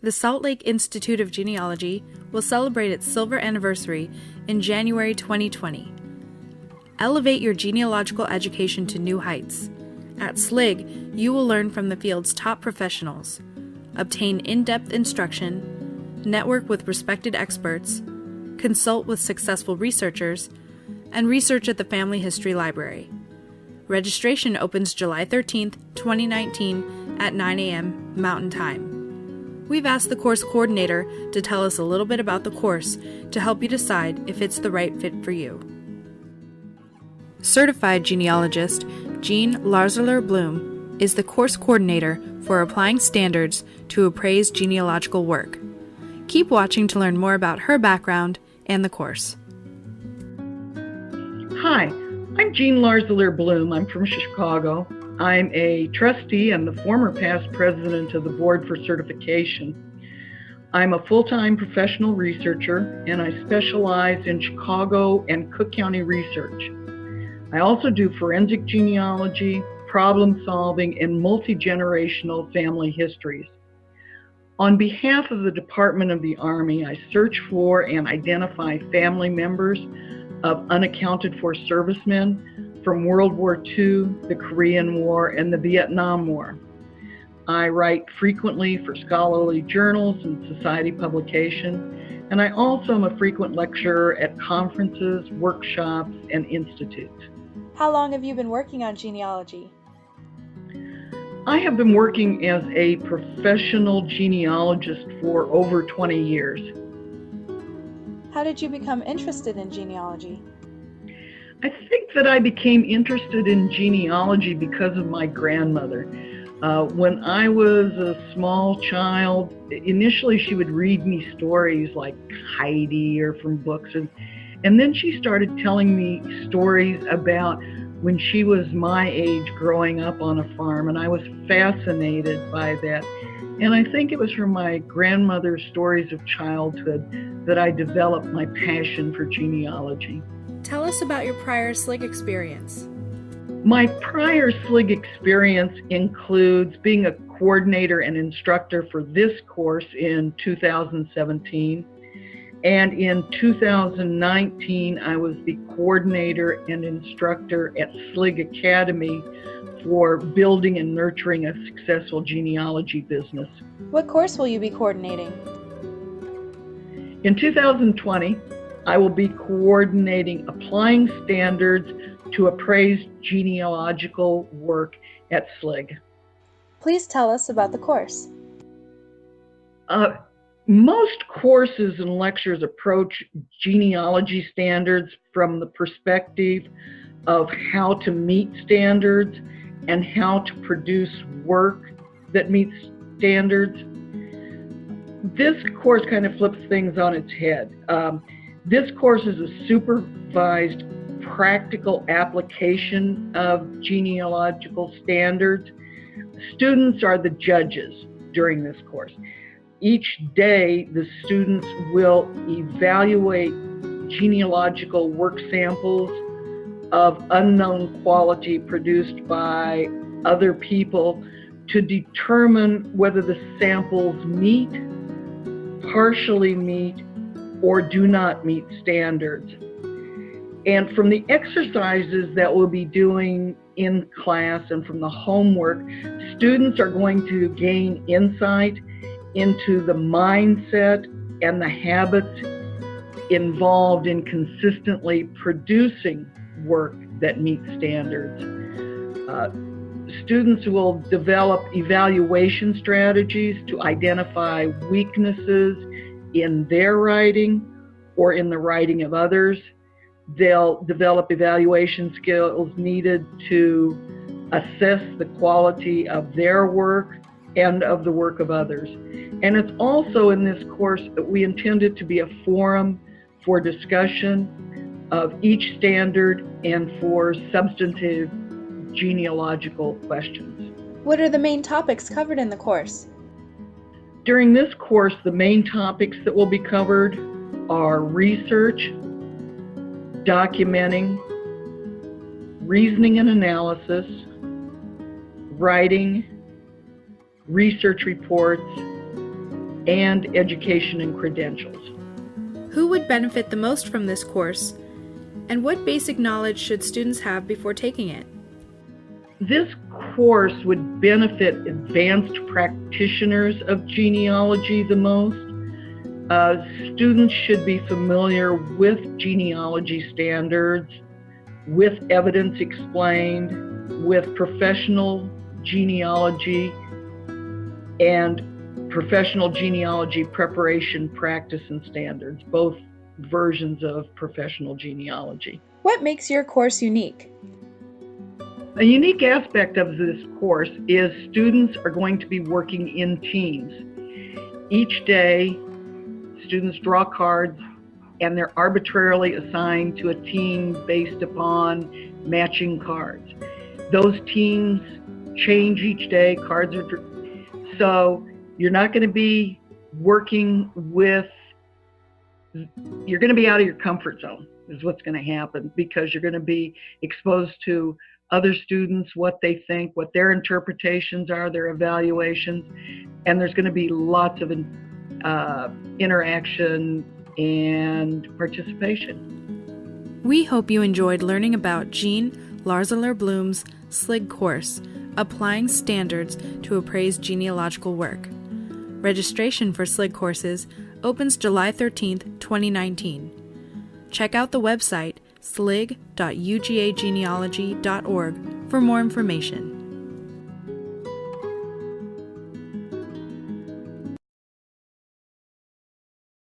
The Salt Lake Institute of Genealogy will celebrate its silver anniversary in January 2020. Elevate your genealogical education to new heights. At SLIG, you will learn from the field's top professionals, obtain in-depth instruction, network with respected experts, consult with successful researchers, and research at the Family History Library. Registration opens July 13th, 2019 at 9 a.m. Mountain Time. We've asked the course coordinator to tell us a little bit about the course to help you decide if it's the right fit for you. Certified genealogist Jeanne Larzalere is the course coordinator for applying standards to Appraise genealogical work. Keep watching to learn more about her background and the course. Hi, I'm Jeanne Larzalere. I'm from Chicago. I'm a trustee and the former past president of the Board for Certification. I'm a full-time professional researcher, and I specialize in Chicago and Cook County research. I also do forensic genealogy, problem solving, and multi-generational family histories. On behalf of the Department of the Army, I search for and identify family members of unaccounted for servicemen from World War II, the Korean War, and the Vietnam War. I write frequently for scholarly journals and society publication, and I also am a frequent lecturer at conferences, workshops, and institutes. How long have you been working on genealogy? I have been working as a professional genealogist for over 20 years. How did you become interested in genealogy? I think that I became interested in genealogy because of my grandmother. When I was a small child, initially she would read me stories like Heidi or from books, and then she started telling me stories about when she was my age growing up on a farm, and I was fascinated by that. And I think it was from my grandmother's stories of childhood that I developed my passion for genealogy. Tell us about your prior SLIG experience. My prior SLIG experience includes being a coordinator and instructor for this course in 2017. And in 2019, I was the coordinator and instructor at SLIG Academy for building and nurturing a successful genealogy business. What course will you be coordinating? In 2020, I will be coordinating applying standards to Appraise genealogical work at SLIG. Please tell us about the course. Most courses and lectures approach genealogy standards from the perspective of how to meet standards and how to produce work that meets standards. This course kind of flips things on its head. This course is a supervised practical application of genealogical standards. Students are the judges during this course. Each day, the students will evaluate genealogical work samples of unknown quality produced by other people to determine whether the samples meet, partially meet, or do not meet standards. And from the exercises that we'll be doing in class and from the homework, students are going to gain insight into the mindset and the habits involved in consistently producing work that meets standards. Students will develop evaluation strategies to identify weaknesses in their writing or in the writing of others. They'll develop evaluation skills needed to assess the quality of their work and of the work of others. And it's also in this course that we intend it to be a forum for discussion of each standard and for substantive genealogical questions. What are the main topics covered in the course? During this course, the main topics that will be covered are research, documenting, reasoning and analysis, writing, research reports, and education and credentials. Who would benefit the most from this course, and what basic knowledge should students have before taking it? This course would benefit advanced practitioners of genealogy the most. Students should be familiar with genealogy standards, with evidence explained, with professional genealogy and professional genealogy preparation, practice, and standards, both versions of professional genealogy. What makes your course unique? A unique aspect of this course is students are going to be working in teams. Each day, students draw cards and they're arbitrarily assigned to a team based upon matching cards. Those teams change each day, so you're not going to be working with, you're going to be out of your comfort zone is what's going to happen, because you're going to be exposed to other students, what they think, what their interpretations are, their evaluations, and there's going to be lots of interaction and participation. We hope you enjoyed learning about Jeanne Larzalere Bloom's SLIG course, Applying Standards to Appraise Genealogical Work. Registration for SLIG courses opens July 13th, 2019. Check out the website slig.ugagenealogy.org for more information.